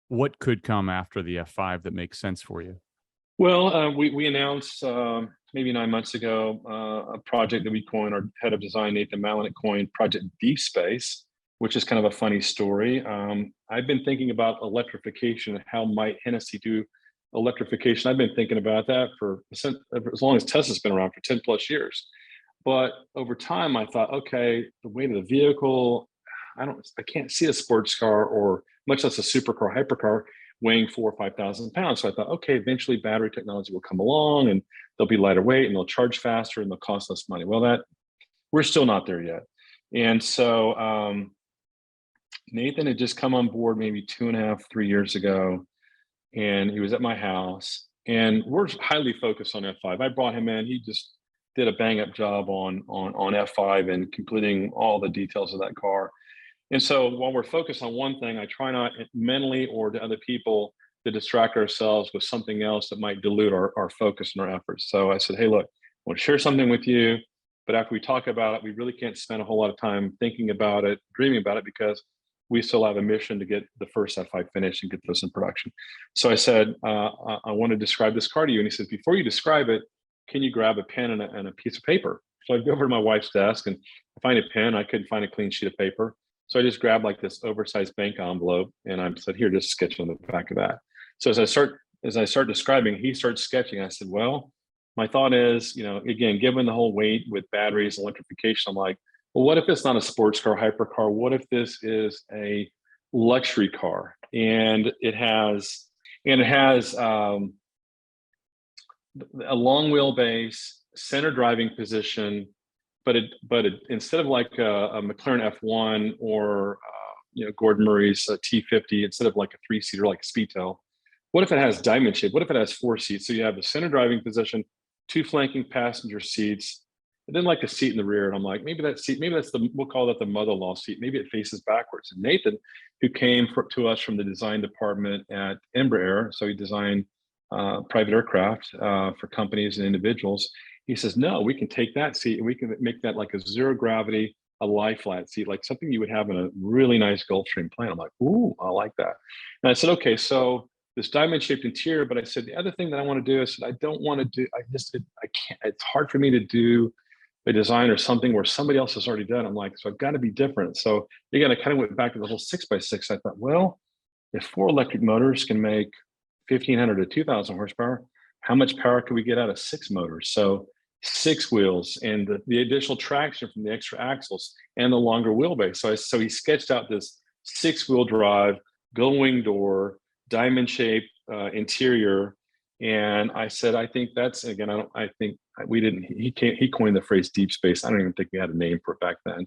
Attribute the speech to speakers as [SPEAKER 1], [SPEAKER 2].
[SPEAKER 1] What could come after the F5 that makes sense for you?
[SPEAKER 2] Well, we announced maybe 9 months ago a project that we coined, our head of design, Nathan Mallon, coined Project Deep Space, which is kind of a funny story. I've been thinking about electrification and how might Hennessey do electrification. I've been thinking about that for as long as Tesla's been around, for 10 plus years. But over time, I thought, okay, the weight of the vehicle, I can't see a sports car or much less a supercar, hypercar weighing 4 or 5 thousand pounds. So I thought, okay, eventually battery technology will come along and they'll be lighter weight and they'll charge faster and they'll cost less money. Well, that we're still not there yet. And so Nathan had just come on board maybe 2.5, 3 years ago, and he was at my house. And we're highly focused on F5. I brought him in. He just did a bang up job on F5 and completing all the details of that car. And so while we're focused on one thing, I try not mentally or to other people to distract ourselves with something else that might dilute our focus and our efforts. So I said, hey, look, I want to share something with you. But after we talk about it, we really can't spend a whole lot of time thinking about it, dreaming about it, because we still have a mission to get the first F5 finished and get those in production. So I said, I want to describe this car to you. And he says, before you describe it, can you grab a pen and a piece of paper? So I go over to my wife's desk and I find a pen. I couldn't find a clean sheet of paper. So I just grabbed like this oversized bank envelope and I said, here, just sketch on the back of that. So as I start describing, he starts sketching. I said, well, my thought is, again, given the whole weight with batteries, electrification, I'm like, well, what if it's not a sports car, hypercar? What if this is a luxury car and it has a long wheelbase, center driving position, but instead of like a McLaren F1 or Gordon Murray's T50, instead of like a three-seater like a Speedtail, what if it has diamond shape? What if it has 4 seats? So you have the center driving position, 2 flanking passenger seats, and then like a seat in the rear. And I'm like, maybe that seat, maybe we'll call that the mother-in-law seat. Maybe it faces backwards. And Nathan, who came to us from the design department at Embraer, so he designed private aircraft for companies and individuals. He says, no, we can take that seat and we can make that like a zero gravity, a lie flat seat, like something you would have in a really nice Gulfstream plane. I'm like, ooh, I like that. And I said, okay, so this diamond shaped interior, but I said, the other thing that I want to do is I don't want to do, I can't, it's hard for me to do a design or something where somebody else has already done. I'm like, so I've got to be different. So again, I kind of went back to the whole 6x6. I thought, well, if 4 electric motors can make 1,500 to 2,000 horsepower, how much power can we get out of 6 motors? So 6 wheels and the additional traction from the extra axles and the longer wheelbase. So he sketched out this 6-wheel drive, gull-wing door, diamond shaped interior. And I said, I think that's, again, I think we didn't, he coined the phrase deep space. I don't even think we had a name for it back then.